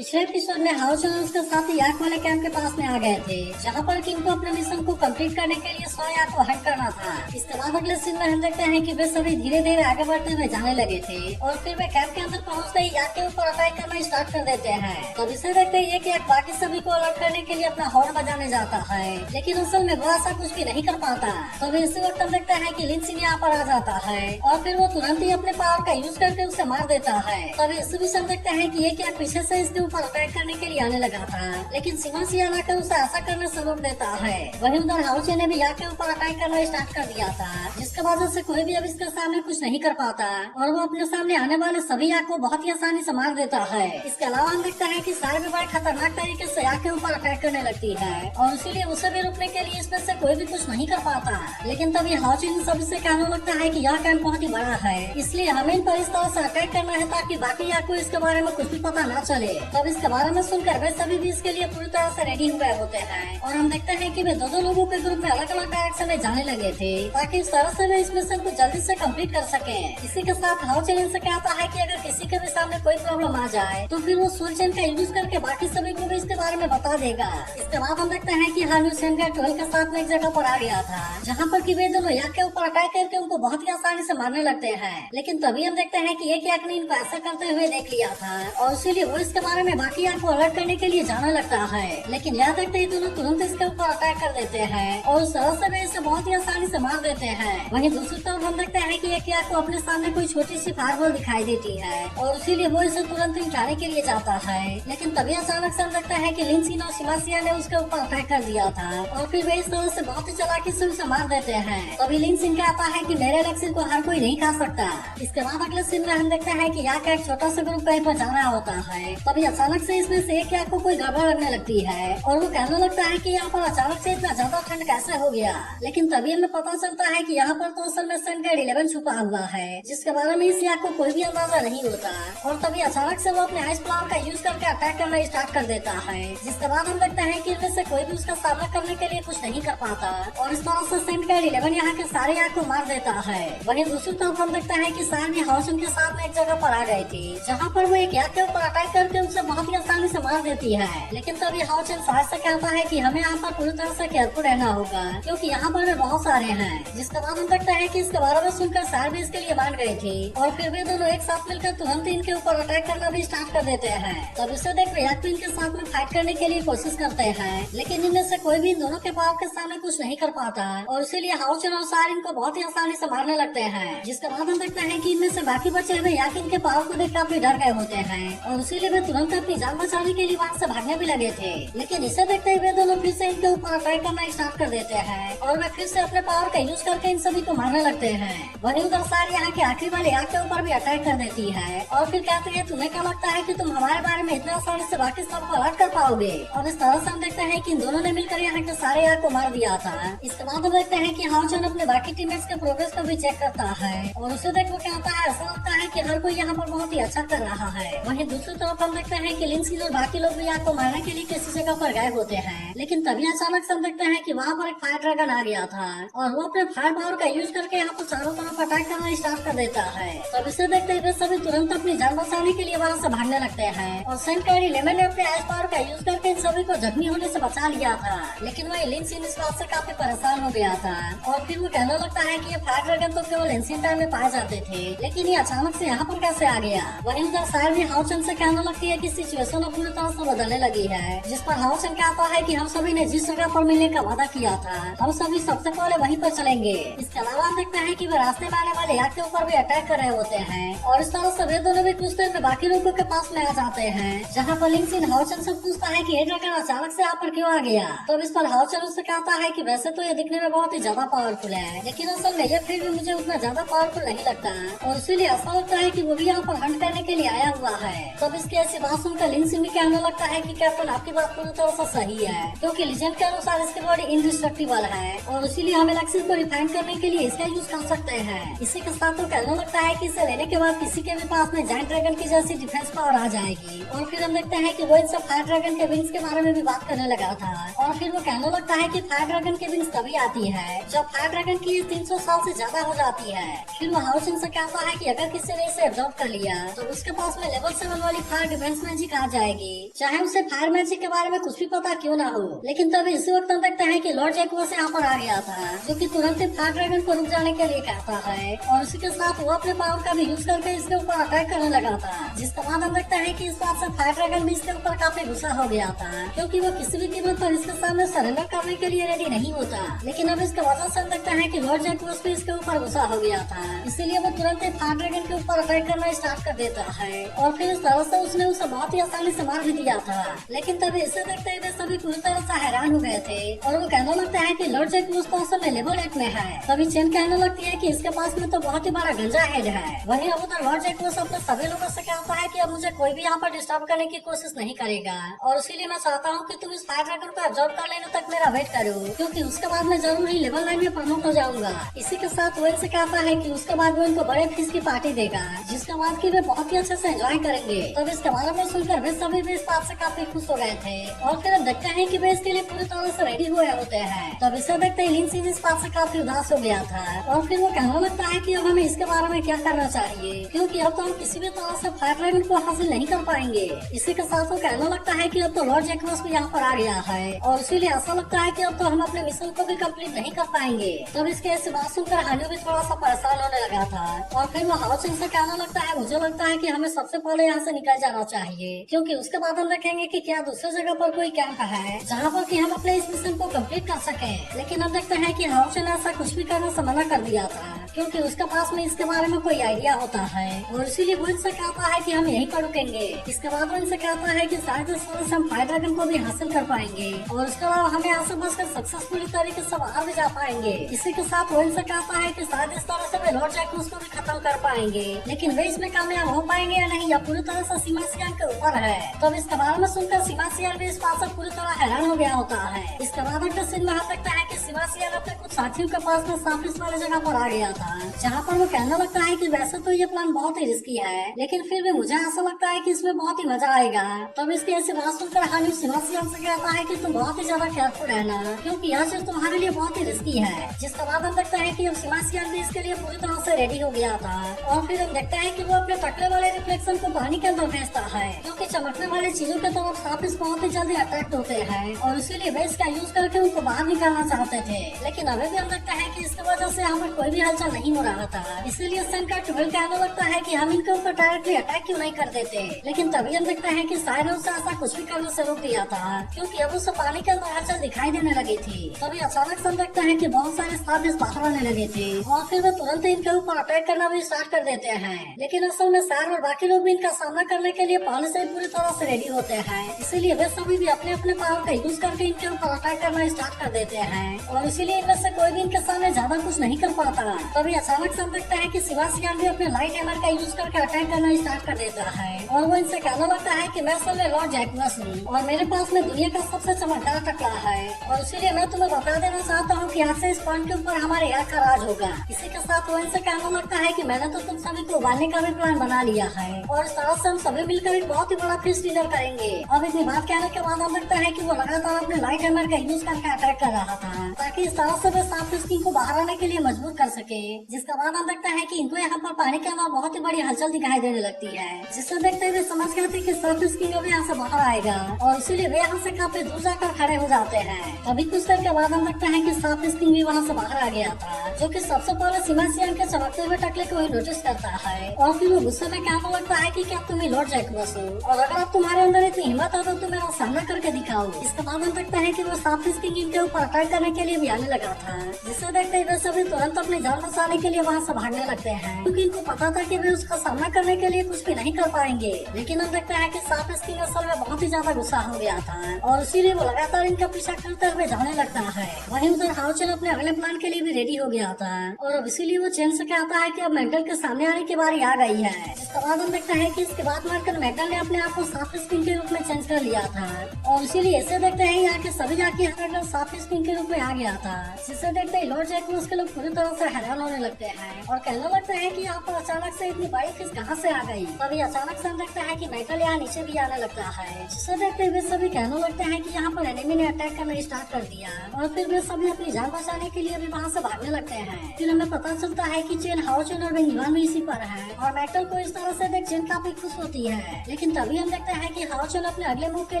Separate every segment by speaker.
Speaker 1: पिछले एपिसोड में हाउस और उसके साथ याक वाले कैंप के पास में आ गए थे, जहां पर कि इनको अपने मिशन को कंप्लीट करने के लिए 100 याक को हट करना था। इसके बाद अगले सीन में हम देखते हैं कि वे सभी धीरे धीरे आगे बढ़ते हुए जाने लगे थे और फिर वे कैंप के अंदर पहुंचते ही याक के ऊपर अटैक करना स्टार्ट कर देते हैं। तब इसे देखते ही एक याक बाकी सभी को अलर्ट करने के लिए अपना हॉर्न बजाने जाता है, लेकिन असल में वो ऐसा कुछ भी नहीं कर पाता। तभी इसी वक्त हम देखते हैं कि लिन सिन यहाँ पर आ जाता है और फिर वो तुरंत ही अपने पावर का यूज करके उसे मार देता है। तभी इसी भी हम देखते हैं कि एक याक पीछे से इसके ऊपर अटैक करने के लिए आने लगा था, लेकिन सीमा सिया लाकर उसे ऐसा करने से रोक देता है। वहीं उधर हाउचे ने भी याक के ऊपर अटैक करना स्टार्ट कर दिया था, जिसके वजह से कोई भी अब इसके सामने कुछ नहीं कर पाता और वो अपने सामने आने वाले सभी याक को बहुत ही आसानी से मार देता है। इसके अलावा हम देखते हैं कि सारे भी बड़े खतरनाक तरीके से याक के ऊपर अटैक करने लगती है और इसीलिए उसे भी रोकने के लिए इसमें से कोई भी कुछ नहीं कर पाता। लेकिन तभी हाउचे इन सभी से कहने लगता है कि यह कैंप बहुत ही बड़ा है, इसलिए हमें इन पर इस तरह से अटैक करना है ताकि बाकी याक को इसके बारे में कुछ भी पता न चले। तब इसके बारे में सुनकर वे सभी भी इसके लिए पूरी तरह से रेडी हुए होते हैं और हम देखते हैं कि वे दो लोगों के ग्रुप में अलग अलग डायरेक्शन में जाने लगे थे ताकि इस तरह से वे इस मिशन को जल्दी से कंप्लीट कर सके। इसी के साथ हाउ चैन से कहता है कि अगर किसी के भी सामने कोई प्रॉब्लम आ जाए तो फिर वो सूर्य चैन का यूज करके बाकी सभी को भी इसके बारे में बता देगा। इसके बाद हम देखते हैं कि हार्मी सेन का 12 के साथ में एक जगह पर आ गया था, जहाँ पर कि वे दोनों याक के ऊपर अटैक करके उनको बहुत ही आसानी से मारने लगते हैं। लेकिन तभी हम देखते हैं कि एक याक ने इनको ऐसा करते हुए देख लिया था और इसीलिए वो इसके बारे में बाकी याक को अलर्ट करने के लिए जाने लगता है। लेकिन यह देखते ही दोनों तुरंत इसके ऊपर अटैक कर देते हैं और उस तरह से वे इसे बहुत ही आसानी से मार देते हैं। वहीं दूसरी तरफ हम देखते हैं कि एक याक को अपने सामने कोई छोटी सी फायरबॉल दिखाई देती है और इसीलिए वो इसे तुरंत ही उठाने के लिए जाता है। लेकिन तभी अचानक से हम देखते हैं कि लिनसिन और सिमासिया ने उसके ऊपर अटैक कर दिया था और फिर वे इस तरह से बहुत ही चालाकी से उसे मार देते हैं। तभी लिनसिन कहता है कि मेरे इलेक्शन को हर कोई नहीं खा सकता। इसके बाद अगले सीन में हम देखते हैं कि याक का एक छोटा सा ग्रुप कहीं पर जा रहा होता है। तभी अचानक से इसमें से एक याक को कोई गड़बड़ लगने लगती है और वो कहने लगता है कि यहाँ पर अचानक से इतना ज्यादा ठंड कैसे हो गया। लेकिन तभी हमें पता चलता है कि यहाँ पर तो असल में सनगेट 11 छुपा हुआ है, जिसके बारे में इस याक को कोई भी अंदाजा नहीं होता। और तभी अचानक से वो अपने आइस फ्लावर का यूज करके अटैक करना स्टार्ट कर देता है, जिसके बाद हम देखते हैं कि इनमें से कोई भी उसका सामना करने के लिए कुछ नहीं कर पाता और इस तरह से सनगेट 11 यहाँ के सारे याक को मार देता है। वहीं दूसरी तरफ हम देखते हैं कि सारनी हाउसन के साथ में एक जगह पर आ गई थी, जहाँ पर वो एक याक के ऊपर अटैक करके उसे बहुत ही आसानी से मार देती है। लेकिन तभी हाउसन साहस से कहता है कि हमें यहाँ पर पूरी तरह से केयरफुल रहना होगा क्योंकि यहाँ पर बहुत सारे हैं। जिसके बाद हम देखते हैं कि इसके बारे में सुनकर सार भी इसके लिए मान गई थी और फिर वे दोनों एक साथ मिलकर तुरंत ही इनके ऊपर अटैक करना भी स्टार्ट कर देते हैं। तब इसे देख याक इनके साथ में फाइट करने के लिए कोशिश करते हैं, लेकिन इनमें से कोई भी इन दोनों के पावर के सामने कुछ नहीं कर पाता और इसीलिए हाउसन और सार इनको बहुत ही आसानी से मारने लगते हैं। जिसके बाद हम देखते हैं कि इनमें से बाकी बचे हुए याक इनके पावर को देखकर अपने डर गए होते हैं और इसीलिए वे तुरंत अपनी जान बचाने के लिए वहाँ से भागने भी लगे थे। लेकिन इसे देखते हुए दोनों फिर से इनके ऊपर अटैक करना स्टार्ट कर देते हैं और वे फिर से अपने पावर का यूज करके इन सभी को मारने लगते हैं। वहीं उधर सार यहाँ के आखिरी वाले याक के ऊपर भी अटैक कर देती है और फिर कहते हैं तुम्हें क्या लगता है कि तुम हमारे बारे में इतना आसानी से बाकी सबको अलर्ट कर पाओगे। और इस तरह से हम देखते हैं कि इन दोनों ने मिलकर यहाँ के सारे याक को मार दिया था। इसके बाद हम देखते हैं कि हाउचन अपने बाकी टीममेट्स के प्रोग्रेस को भी चेक करता है और उसे देख वो कहता है ऐसा लगता है कि हर कोई यहाँ पर बहुत ही अच्छा कर रहा है। वहीं दूसरी तरफ हम देखते हैं कि लिनसिन और बाकी लोग भी याक को मारने के लिए किसी जगह पर गए होते हैं। लेकिन तभी अचानक से हम देखते हैं कि वहाँ पर एक फायर ड्रैगन आ गया था और वो अपने फायर पावर का यूज करके यहाँ पर चारों तरफ अटैक करना स्टार्ट कर देता है। तब इसे देखते हुए सभी तुरंत अपनी जान बचाने के लिए वहाँ से भागने लगते हैं और सेंट लेमन ने अपने आइस पावर का यूज करके इन सभी को जख्मी होने से बचा लिया था। लेकिन वही लिनसिन इस बात से काफी परेशान हो गया था और फिर वो कहने लगता है कि ये फायर ड्रैगन तो केवल एंशिएंट टाइम में पाए जाते थे, लेकिन ये अचानक से यहाँ पर कैसे आ गया। वहीं उधर सार भी हाउसन से कहने लगती है कि सिचुएशन अब पूरी तरह से बदलने लगी है, जिस पर हाउसन कहता है कि हम सभी ने जिस जगह पर मिलने का वादा किया था हम सभी सबसे पहले वहीं पर चलेंगे। इसके अलावा हम देखते हैं कि वे रास्ते में आने वाले याक के ऊपर भी अटैक कर रहे होते हैं और इस तरह से वे दोनों भी कुछ देर में बाकी लोगों के पास में आ जाते हैं, जहाँ पर लिनसिन हाउसन से पूछता है कि ये ड्रैगन अचानक से यहाँ पर क्यों आ गया। तो इस पर हाउसन उससे कहता है कि वैसे तो ये दिखने में बहुत ही ज्यादा पावरफुल है, लेकिन असल में ये फिर भी मुझे उतना ज्यादा पावरफुल नहीं लगता और इसीलिए ऐसा लगता है कि वो भी यहाँ पर हंट करने के लिए आया हुआ है। तब इसकी ऐसी बात सुनकर लिनसिन भी कहने लगता है कि कैप्टन आपकी बात पूरी तरह से सही है क्योंकि लीजेंड के अनुसार इसकी बॉडी इंडिस्ट्रक्टिबल है और इसीलिए हम इलेक्शन को रिफाइन करने के लिए इसका यूज कर सकते हैं। इसी के साथ तो कहने लगता है कि इसे लेने के बाद किसी के भी पास में जायंट ड्रैगन की जैसी डिफेंस पावर आ जाएगी। और फिर हम देखते हैं कि वो इनसे फायर ड्रैगन के विंग्स के बारे में भी बात करने लगा था और फिर वो कहने लगता है कि फायर ड्रैगन के विंग्स तभी आती है जब फायर ड्रैगन की 300 साल से ज्यादा हो जाती है। फिर वो हाउसिंग से कहता है कि अगर किसी ने इसे एब्जॉर्ब कर लिया तो उसके पास में लेवल 7 वाली फायर डिफेंस में मैजिक आ जाएगी, चाहे उसे फायर मैजिक के बारे में कुछ भी पता क्यों ना हो। लेकिन तभी इसी वक्त हम देखते हैं कि लॉर्ड जैक्वस यहाँ पर आ गया था, जो कि तुरंत ही फायर ड्रैगन को रुक जाने के लिए कहता है और उसी के साथ वो अपने पावर का भी यूज करके इसके ऊपर अटैक करने लगा था। जिसके बाद हम देखते हैं कि इस बात से फायर ड्रैगन भी इसके ऊपर काफी गुस्सा हो गया था, क्योंकि वो किसी भी कीमत पर इसके सामने सरेंडर करने के लिए रेडी नहीं होता। लेकिन अब इसके वजह से हम देखते हैं कि लॉर्ड जैक्वस भी इसके ऊपर गुस्सा हो गया था, इसीलिए वो तुरंत ही फायर ड्रैगन के ऊपर अटैक करना स्टार्ट कर देता है और फिर इस तरह से उसने उसे बहुत ही आसानी से मार भी दिया था। लेकिन तभी इसे देखते हुए सभी पूरी तरह से हैरान हो गए थे और वो कहने लगता है कि लॉर्ड जैक्वस तो असल में लेवल 8 में है। तभी चेन कहने लगती है कि इसके पास में तो बहुत ही बड़ा गंजा हेड है। वहीं अब उधर लॉर्ड जैक्वस अपने सभी लोगों से कहता है कि अब मुझे कोई भी यहाँ पर डिस्टर्ब करने की कोशिश नहीं करेगा और इसीलिए मैं चाहता हूँ कि तुम इस फायर ड्रैगन को एब्जॉर्ब कर लेने तक मेरा वेट करो, क्योंकि उसके बाद मैं जरूर ही लेवल 9 में प्रमोट हो जाऊंगा। इसी के साथ वो इनसे कहता है कि उसके बाद वो इनको बड़े फीस की पार्टी देगा, जिसके बाद की वे बहुत ही अच्छे से एंजॉय करेंगे। तब इसके बारे में सुनकर वे सभी भी इस बात से काफी खुश हो गए थे और फिर देखते हैं कि वे इसके लिए पूरी तरह से रेडी हुए होते हैं। तब इसे देखते ही लिंसी इस बात से काफी उदास हो गया था और फिर वो कहने लगता है कि अब हमें इसके बारे में क्या करना चाहिए, क्योंकि अब तो हम किसी भी तरह से फायर ड्रैगन को हासिल नहीं कर पाएंगे। इसी के साथ वो कहने लगता है कि अब तो लॉर्ड जैक्वस भी यहाँ पर आ गया है और इसीलिए ऐसा लगता है कि अब तो हम अपने मिशन को भी कंप्लीट नहीं कर पाएंगे। तब इसके ऐसी बात सुनकर हानियो भी थोड़ा सा परेशान होने लगा था और फिर वो हाउसिंग से कहने लगता है, मुझे लगता है कि हमें सबसे पहले यहाँ से निकल जाना चाहिए, क्योंकि उसके बाद हम देखेंगे कि क्या दूसरी जगह पर कोई कैंप है जहाँ पर कि हम अपने इस मिशन को कंप्लीट कर सके। लेकिन अब देखते हैं कि हाउसिंग ने ऐसा कुछ भी करने से मना कर दिया था, क्योंकि उसके पास में इसके बारे में कोई आइडिया होता है और इसीलिए वो इनसे कहता है कि हम यहीं पर रुकेंगे। इसके बाद वो इनसे कहता है कि शायद इस तरह से हम फायर ड्रैगन को भी हासिल कर पाएंगे और उसके अलावा हमें यहाँ से बचकर सक्सेसफुली तरीके से बाहर भी जा पाएंगे। इसी के साथ वो इनसे कहता है कि शायद इस तरह से वे लॉर्ड जैक्वस को भी खत्म कर पाएंगे, लेकिन वे इसमें कामयाब हो पाएंगे या नहीं, या पूरी तरह से सीमासियन के ऊपर है। तो इसके बारे में सुनकर सीमासियन भी इस बात से पूरी तरह हैरान हो गया होता है। इसके बाद अगले सीन में हम देखते हैं कि सीमासियन अपने कुछ साथियों के पास में साफिस वाले जगह पर आ गया था, जहाँ पर वो कहने लगता है कि वैसे तो ये प्लान बहुत ही रिस्की है, लेकिन फिर भी मुझे ऐसा लगता है कि इसमें बहुत ही मजा आएगा। तब इसकी ऐसी बात सुनकर हानि सीमासियन से कहता है कि तुम बहुत ही ज्यादा केयरफुल रहना, क्योंकि यह चीज तुम्हारे लिए बहुत ही रिस्की है। जिसके बाद हम देखते हैं कि अब सीमासियन भी इसके लिए पूरी तरह से रेडी हो गया था और फिर हम देखते हैं कि वो अपने टकले वाले रिफ्लेक्शन को पानी के अंदर भेजता है, क्योंकि चमकने वाली चीजों के तरफ साफिस बहुत ही जल्दी अट्रैक्ट होते हैं और इसीलिए वे इसका यूज करके उनको बाहर निकालना चाहते थे। लेकिन अभी भी हम देखते हैं कि इसकी वजह से यहाँ पर कोई भी हलचल नहीं हो रहा था, इसीलिए शंकर 12 कहने लगता है कि हम इनके ऊपर डायरेक्टली अटैक क्यों नहीं कर देते। लेकिन तभी हम देखते हैं कि शायद उसे ऐसा कुछ भी करने से रोक दिया था, क्योंकि अब उसे पानी के अंदर हलचल दिखाई देने लगी थी। तभी अचानक हम देखते हैं कि बहुत सारे साफिस बाहर आने लगे थे और फिर वे तुरंत ही इनके ऊपर अटैक करना भी स्टार्ट कर देते हैं। लेकिन असल में सैर और बाकी लोग भी इनका सामना करने के लिए पहले से ही पूरी तरह से रेडी होते हैं, इसीलिए वे सभी भी अपने अपने पावर का यूज करके इनके ऊपर अटैक करना स्टार्ट कर देते हैं और इसीलिए इनमें से कोई भी इनके सामने ज्यादा कुछ नहीं कर पाता। तभी अचानक से हम देखते हैं कि सेबास्टियन भी अपने लाइट हैमर का यूज करके अटैक करना स्टार्ट कर देता है और वो इनसे कहने लगता है कि मैं असल में लॉर्ड जैक्वस हूँ और मेरे पास में दुनिया का सबसे चमकदार टकला है और इसीलिए मैं तुम्हें बता देना चाहता हूँ कि आज से इस पॉइंट के ऊपर हमारे यहाँ का राज होगा। इसी के साथ वो इनसे कहने लगता है कि मैंने तो तुम सभी को उबालने का भी प्लान बना लिया है और इस तरह से हम सभी मिलकर एक बहुत ही बड़ा फिश डिनर करेंगे। अब इतनी बात कहने के बाद हम लगता है कि वो लगातार अपने लाइट हैमर का यूज करके अटैक कर रहा था ताकि इस तरह से वे सांप फिश किंग को बाहर आने के लिए मजबूर कर सके। जिसके बाद हम देखते हैं कि इनको यहाँ पर पानी के अंदर बहुत ही बड़ी हलचल दिखाई देने लगती है, जिससे देखते हुए समझ गए थे कि सांप फिश किंग अभी यहाँ से बाहर आएगा और इसीलिए वे यहाँ से काफी दूर जाकर खड़े हो जाते हैं। तभी कुछ देर के बाद हम देखते हैं कि सांप फिश किंग भी वहाँ से बाहर आ गया था, जो कि सबसे पहले सीमासियन के चमकते हुए टकले को ही नोटिस करता है और फिर वो गुस्से में कहने लगता है कि क्या तुम ही लॉर्ड जैक्वस हो और अगर अब तुम्हारे अंदर इतनी हिम्मत हो तो तुम मेरा सामना करके दिखाओ। इसके बाद हम देखते हैं कि वो सांप फिश किंग इनके ऊपर अटैक करने के लिए भी आने लगा था, जिससे देखते हुए सभी तुरंत अपनी जान बचाने के लिए वहाँ से भागने लगते हैं, क्योंकि इनको पता था कि वे उसका सामना करने के लिए कुछ भी नहीं कर पाएंगे। लेकिन हम देखते हैं कि सांप फिश किंग असल में बहुत ही ज्यादा गुस्सा हो गया था और इसीलिए वो लगातार इनका पीछा करते हुए जाने लगता है। वहीं उधर हाउचन अपने अगले प्लान के लिए भी रेडी हो गया था और अब इसीलिए वो चैन से कहता है कि अब मेंटल के सामने आने की बारी आ गई है। इसके बाद हम देखते हैं कि इसके बाद मारकर मेंटल ने अपने आप को सांप फिश किंग के रूप में चेंज कर लिया था और इसीलिए ऐसे देखते हैं यहाँ के सभी जाके सांप फिश किंग के रूप में आ आ गया था, जिसे देखते ही लॉर्ड जैक्रोस के लोग पूरी तरह से हैरान होने लगते हैं और कहने लगते हैं कि यहाँ पर अचानक से इतनी बड़ी फिश कहाँ से आ गई। तभी अचानक से हम देखते हैं कि मेटल यहाँ नीचे भी आने लगता है, जिसे देखते हुए सभी कहने लगते हैं कि यहाँ पर एनिमी ने अटैक करना स्टार्ट कर दिया और फिर वे सभी अपनी जान बचाने के लिए भी वहाँ से भागने लगते हैं। फिर हमें पता चलता है कि चेन, हाओचेन और वेंगयुआन भी इसी पर है और मेटल को इस तरह से देख चेन काफी खुश होती है। लेकिन तभी हम देखते हैं कि हाओचेन अपने अगले मूव के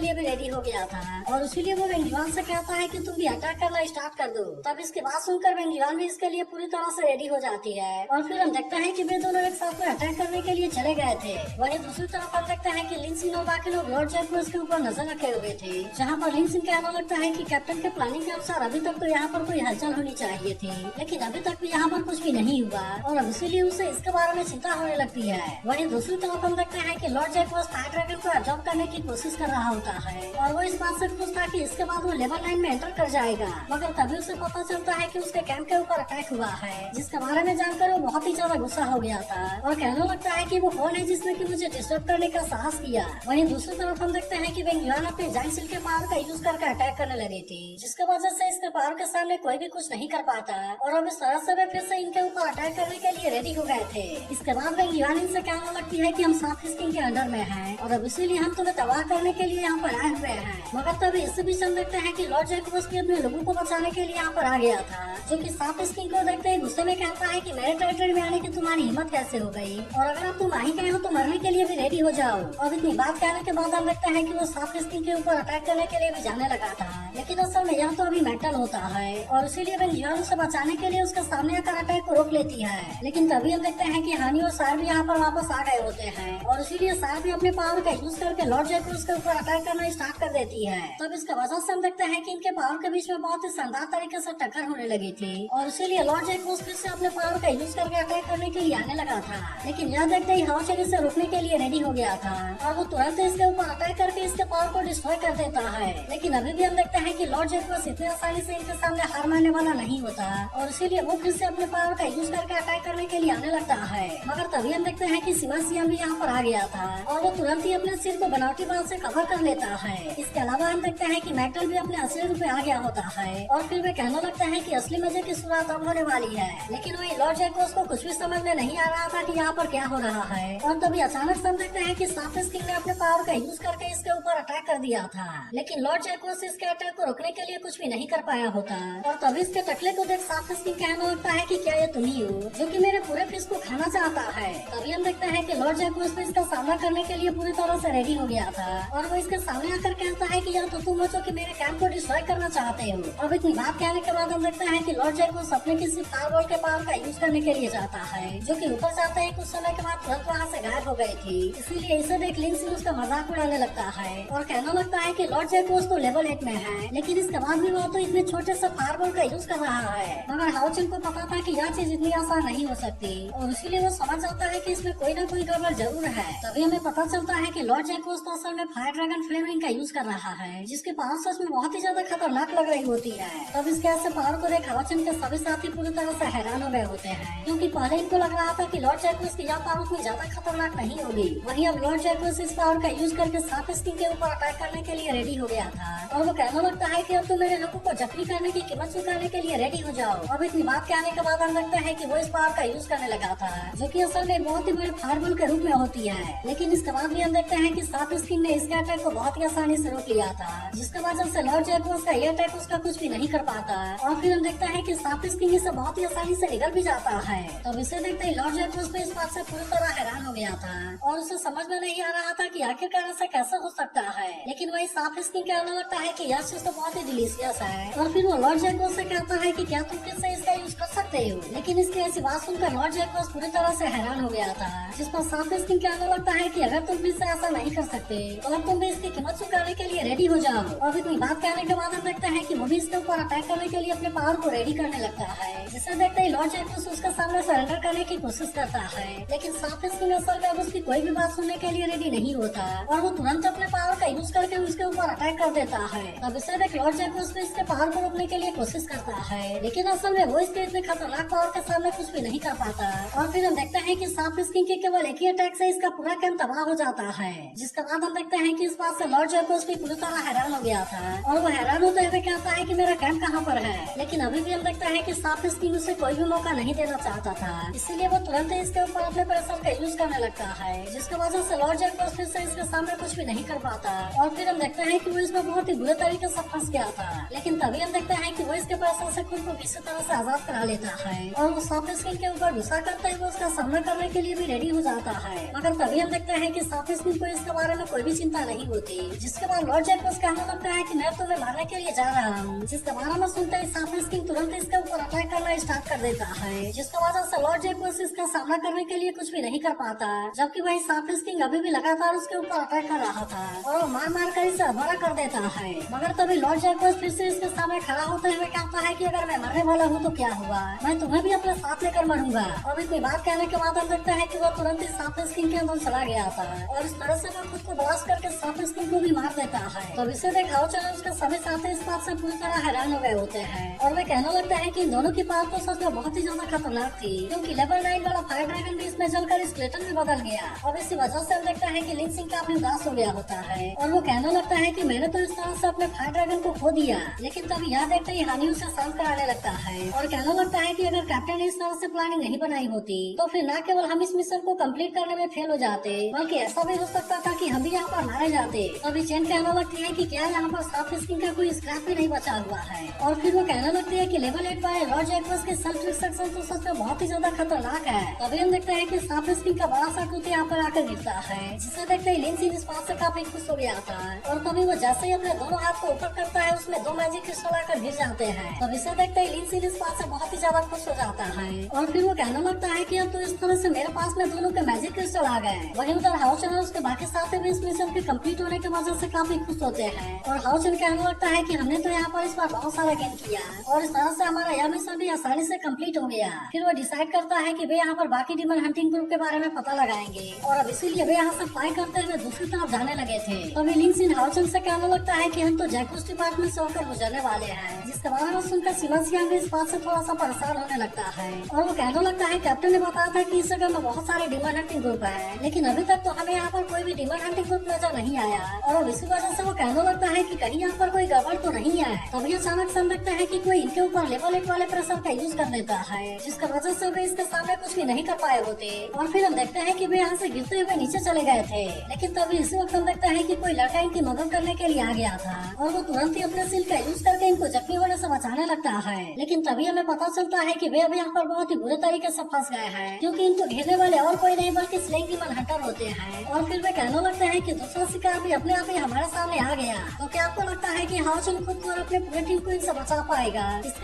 Speaker 1: लिए भी रेडी हो गया था और इसीलिए वो वेंगयुआन से कहता है कि तुम भी अटैक करना स्टार्ट कर दो। तब इसकी बात सुनकर वेंगयुआन भी इसके लिए पूरी तरह से रेडी हो जाती है और फिर हम देखते हैं कि वे दोनों एक साथ में अटैक करने के लिए चले गए थे। वहीं दूसरी तरफ हम देखते हैं कि लिन सिन और बाकी लोग लॉर्ड जैक्रोस के ऊपर नजर रखे हुए थे, जहाँ पर लिन सिन कहने लगता है कि कैप्टन के प्लानिंग के अनुसार अभी तक तो यहाँ पर कोई हलचल होनी चाहिए थी, लेकिन अभी तक भी यहाँ पर कुछ भी नहीं हुआ और अब इसीलिए उसे इसके बारे में चिंता होने लगती है। वहीं दूसरी तरफ हम देखते हैं कि लॉर्ड जैक्रोस फायर ड्रैगन को अडॉप्ट करने की कोशिश कर रहा होता है और वो इस बात से खुश था कि इसके बाद वो लेवल 9 में एंटर कर जाएगा, मगर तभी उसे पता चलता है कि उसके कैंप के ऊपर अटैक हुआ है, जिसके बारे में जानकर वो बहुत ही ज्यादा गुस्सा हो गया था और कहने लगता है कि वो कौन है जिसने कि मुझे डिस्टर्ब करने का साहस किया। वहीं दूसरी तरफ हम देखते हैं कि वेंगयुआन अपने जाइंट सील के पावर का यूज करके अटैक करने लगी थी, जिसके वजह से इसके पावर के सामने कोई भी कुछ नहीं कर पाता और अब इस तरह से वे फिर से इनके ऊपर अटैक करने के लिए रेडी हो गए थे। इसके बाद वेंगयुआन इनसे कहने लगती है कि हम साफ किंग के अंडर में हैं और अब इसीलिए हम तुम्हें तबाह करने के लिए यहाँ पर आए हुए हैं। मगर तभी इस बीच हम देखते हैं कि लॉर्ड जैक्रोस भी अपने लोगों को बचाने के लिए यहाँ पर आ गया था, जो कि साफ किंग को देखते ही गुस्से में कहता है कि मेरे टेरिटरी में आने की तुम्हारी हिम्मत कैसे हो गई और अगर अब तुम आई गए हो तो मरने के लिए भी रेडी हो जाओ। और इतनी बात कहने के बाद हम देखते हैं कि वो साफ किंग के ऊपर अटैक करने के लिए भी जाने लगा था, लेकिन असल में यह तो अभी मेटल होता है और इसीलिए वेंगयुआन उसे बचाने के लिए उसके सामने आकर अटैक को रोक लेती है। लेकिन तभी हम देखते हैं कि हानि और सार भी यहाँ पर वापस आ गए होते हैं और इसीलिए सार भी अपने पावर का यूज करके लॉर्ड जैक्रोस के ऊपर अटैक करना स्टार्ट कर देती है। तब इसका वजह से हम देखते हैं कि इनके पावर के बीच में बहुत ही शानदार तरीके से टक्कर होने लगी थी और इसीलिए लॉर्ड जैक्रोस फिर से अपने पावर का यूज करके अटैक करने के लिए आने लगा था, लेकिन यह देखते ही हाओचेन इसे रोकने के लिए रेडी हो गया था और वो तुरंत इसके ऊपर अटैक करके इसके पावर को डिस्ट्रॉय कर देता है। लेकिन अभी भी हम देखते हैं कि लॉर्ड जैक्रोस इतनी आसानी से इनके सामने हार मानने वाला नहीं होता और इसीलिए वो फिर से अपने पावर का यूज करके अटैक करने के लिए आने लगता है। मगर तभी हम देखते हैं कि सिवासियन भी यहाँ पर आ गया था और वो तुरंत ही अपने सिर को बनावटी बाल से कवर कर लेता है। इसके अलावा हम देखते हैं कि मेटल भी अपने असली रूप में आ गया होता है और फिर वे कहने लगता है कि असली मजे की शुरुआत अब होने वाली है। लेकिन वही लॉर्ड जैक्रोस को कुछ भी समझ में नहीं आ रहा था कि यहाँ पर क्या हो रहा है और तभी अचानक से हम देखते हैं कि साफिस किंग ने अपने पावर का यूज करके इसके ऊपर अटैक कर दिया था, लेकिन लॉर्ड जैक्रोस इसके अटैक को रोकने के लिए कुछ भी नहीं कर पाया होता और तभी इसके टकले को देख साफिस किंग कहने लगता है कि क्या ये तुम ही हो जो कि मेरे पूरे फिश को खाना चाहता है। तभी हम देखते हैं कि लॉर्ड जैक्रोस भी इसका सामना करने के लिए पूरी तरह से रेडी हो गया था और वो इसके सामने आकर कहता है कि यह तो तुम हो जो कि मेरे कैंप को डिस्ट्रॉय करना चाहते हो। अब इतनी बात कहने के बाद हम देखते हैं कि लॉर्ड जैक्रोस अपने किसी पावर बॉल के पावर का यूज करने के लिए जाता है, जो कि ऊपर जाते ही कुछ समय के बाद तुरंत वहाँ से गायब हो गई थी। इसीलिए इसे देख लिन सिन उसका मजाक उड़ाने लगता है और कहने लगता है कि लॉर्ड जैक्रोस तो लेवल 8 में है, लेकिन इसके बाद भी वो तो इतने छोटे से फायर बॉल का यूज कर रहा है। मगर हाओचेन को पता था कि यह चीज इतनी आसान नहीं हो सकती और इसीलिए वो समझ जाता है कि इसमें कोई ना कोई गड़बड़ जरूर है। तभी हमें पता चलता है कि लॉर्ड जैक्रोस तो असल में फायर ड्रैगन फ्लेमिंग का यूज कर रहा है, जिसके पावर सच में बहुत ही ज्यादा खतरनाक लग रही होती है। तब इसके ऐसे पावर को देख हाओचेन के सभी साथी पूरी तरह से हैरान हो गए होते हैं, क्योंकि पहले इनको लग रहा था कि लॉर्ड जैक्रोस की यह पावर उतनी ज्यादा खतरनाक नहीं होगी। वहीं अब लॉर्ड जैक्रोस इस पावर का यूज करके साफिस किंग के ऊपर अटैक करने के लिए रेडी हो गया था और वो कहने लगता है कि अब तो मेरे लोगों को जख्मी करने की कीमत चुकाने के लिए रेडी हो जाओ। अब इतनी बात कहने के बाद हम लगता है कि वो इस पावर का यूज करने लगा था, जो कि असल में बहुत ही बड़े फायरबॉल के रूप में होती है। लेकिन इसके बाद भी हम देखते हैं कि साफिस किंग ने इसके अटैक को बहुत ही आसानी से रोक लिया था, जिसके वजह से लॉर्ड जैक्रोस का ये अटैक उसका कुछ भी नहीं कर पाता और फिर हम देखते हैं कि साफिस किंग इसे बहुत ही आसानी से निगल भी जाता है। तब इसे देखते ही लॉर्ड जैक्रोस भी इस बात से पूरी तरह हैरान हो गया था और उसे समझ में नहीं आ रहा था कि आखिरकार ऐसा कैसे हो सकता है। लेकिन वही साफिस किंग कहने लगता है कि यह चीज तो बहुत ही डिलीशियस है और फिर वो लॉर्ड जैक्रोस से कहता है कि क्या तुम फिर से इसका यूज कर सकते हो। लेकिन इसकी ऐसी बात सुनकर लॉर्ड जैक्रोस पूरी तरह से हैरान हो गया था, जिस पर साफिस किंग कहने लगता है कि अगर तुम भी इसे ऐसा नहीं कर सकते तो अब तुम भी इसकी कीमत चुकाने के लिए रेडी हो जाओ। और इतनी बात कहने के बाद हम देखते हैं कि वो भी इसके ऊपर अटैक करने के लिए अपने पावर को रेडी करने लगता है, जिसे देखते ही लॉर्ड जैक्रोस उसके सामने सरेंडर करने की कोशिश करता है। लेकिन साफिस किंग असल में अब उसकी कोई भी बात सुनने के लिए रेडी नहीं होता और वो तुरंत अपने पावर का यूज करके उसके ऊपर अटैक कर देता है। तब इसे देख लॉर्ड जैकोस भी इसके पावर को रोकने के लिए कोशिश करता है, लेकिन असल में वो इसके इतने खतरनाक पावर के सामने कुछ भी नहीं कर पाता। और फिर हम देखते हैं कि सांप स्किंग के केवल एक ही अटैक से इसका पूरा कैंप तबाह हो जाता है। जिसके बाद हम देखते हैं कि इस बात से लॉर्ड जैकोस भी पूरी तरह हैरान हो गया था और वो हैरान होते हुए कहता है कि मेरा कैंप कहाँ पर है। लेकिन अभी भी हम देखते हैं कि सांप स्किंग उसे कोई भी मौका नहीं देना चाहता था, इसीलिए वो तुरंत ही इसके ऊपर अपने प्रेशर का यूज करने लगता है, जिसकी वजह से लॉर्ड जैकोस फिर से इसके सामने कुछ भी नहीं कर पाता। और फिर हम देखते हैं कि वो इसमें बहुत ही बुरे तरीके से फंस गया था। लेकिन तभी हम देखते हैं कि वो इसके प्रेशर से खुद को किसी तरह से आजाद करा लेता है और वो सांप स्किंग के ऊपर गुस्सा करते हुए उसका सामना करने के लिए भी रेडी हो जाता है। मगर तभी हम देखते हैं कि सांप स्किंग को इसके बारे में कोई भी चिंता नहीं होती। जिसके बाद लॉर्ड जैकोस कहने लगता है कि मैं तुम्हें मारने के लिए जा रहा हूँ। जिसके बारे में सुनते ही सांप स्किंग तुरंत इसके ऊपर अटैक करना स्टार्ट कर देता है, जिसकी वजह से लॉर्ड जैकोस इसका सामना करने के लिए कुछ भी नहीं कर पाता। जबकि वही सांप स्किंग अभी भी लगातार उसके ऊपर अटैक कर रहा था और वो मार मार कर इसे अधूरा कर देता है। मगर तभी लॉर्ड जैकोस फिर से इसके सामने खड़ा होते हुए कहता है कि अगर मैं मरने वाला हूँ तो क्या हुआ, मैं तुम्हें भी अपने साथ लेकर मरूंगा। और इतनी बात कहने के बाद हम देखते हैं कि वो तुरंत ही सांप स्किंग के अंदर चला गया था और इस तरह से वो खुद को ब्लास्ट करके सांप स्किंग को भी मार देता है। तो इसे देख हाउचन और उसके सभी साथी इस बात से पूरी तरह हैरान हो गए होते हैं और वे कहने लगते हैं कि इन दोनों की पावर तो सच में बहुत ही ज्यादा खतरनाक थी, क्योंकि लेवल 9 वाला फायर ड्रैगन भी इसमें जलकर स्केलेटन में बदल गया। और इसी वजह से हम देखते हैं कि लिन सिंह काफी उदास हो गया होता है और वो कहने लगता है कि मैंने तो इस तरह से अपने फायर ड्रैगन को खो दिया। लेकिन तभी यहाँ देखते ही हानि उसे शांत कराने लगता है और कहने लगता है कि अगर कैप्टन ने इस तरह से प्लानिंग नहीं बनाई होती तो फिर न केवल हम इस मिशन को कंप्लीट करने में फेल हो जाते, बल्कि ऐसा भी हो सकता था कि हम भी यहाँ पर मारे जाते। अभी चैन कहने लगती है कि क्या यहाँ पर सांप स्किंग का कोई स्क्रैप भी नहीं बचा हुआ है। और फिर वो कहने लगती है कि लेवल 8 वाले लॉर्ड जैकोस के सेल्फ डिस्ट्रक्शन तो सच में बहुत ही ज्यादा खतरनाक है। तभी हम देखते हैं कि सांप स्किंग का बड़ा सा टूट यहाँ पर आकर गिरता है, जिसे देखते ही लिन सिंह इस बात से काफी खुश हो गया था। और तभी वो जैसे ही अपने दोनों हाथ को ऊपर करता है उसमें 2 मैजिक क्रिस्टल आकर गिर जाते हैं। तब इसे देखते ही लिन सिंह इस बात से बहुत ही ज्यादा खुश हो जाता है और फिर वो कहने लगता है कि अब तो इस तरह से मेरे पास में दोनों के मैजिक क्रिस्टल आ गए। वहीं उधर हाउचन और उसके बाकी साथी भी इस मिशन के कंप्लीट होने की वजह से काफी खुश होते हैं और हाउचन कहने लगता है कि हमने तो यहाँ पर इस बार बहुत सारा गेम किया और इस तरह से हमारा यह मिशन भी आसानी से कंप्लीट हो गया। फिर वो डिसाइड करता है कि वे यहाँ पर बाकी डिमन हंटिंग ग्रुप के बारे में पता लगाएंगे और अब इसीलिए वे यहाँ से फ्लाई करते हुए दूसरी तरफ जाने लगे थे। तभी लिन सिंह हाउचन से कहने लगता है कि हम तो जैकोस डिपार्टमेंट से होकर गुजरने वाले हैं, जिसके बारे में सुनकर सिमन सियांग भी इस बात से थोड़ा सा परेशान होने लगता है और वो कहने लगता है कैप्टन ने बताया था कि इस जगह में बहुत सारे डिमन हंटिंग ग्रुप है, लेकिन अभी तक तो हमें यहाँ पर कोई भी डिमन हंटिंग ग्रुप नजर नहीं आया और अब इसी वजह से वो कहने लगता है कि कहीं यहाँ पर कोई गड़बड़ तो नहीं है। तभी अचानक से देखते हैं कि कोई इनके ऊपर लेवल 8 वाले प्रेशर का यूज कर देता है, जिसकी वजह से वे इसके सामने कुछ भी नहीं कर पाए होते और फिर हम देखते हैं कि वे यहाँ से गिरते हुए नीचे चले गए थे। लेकिन तभी इसी वक्त हम देखते हैं कि कोई लड़का इनकी मदद करने के लिए आ गया था और वो तुरंत ही अपने सिल का यूज करके इनको जख्मी होने से बचाने लगता है। लेकिन तभी हमें पता चलता है कि वे अब यहाँ पर बहुत ही बुरे तरीके से फंस गए हैं, क्योंकि इनको घेरने वाले और कोई नहीं बल्कि स्लेंग डीमन हंटर होते हैं। और फिर वे कहने लगते हैं कि दूसरा शिकार भी अपने आप ही हमारे सामने आ गया। तो क्या आपको लगता है कि हाउचन खुद को और अपने पूरे टीम को इनसे बचा पाएगा? इसके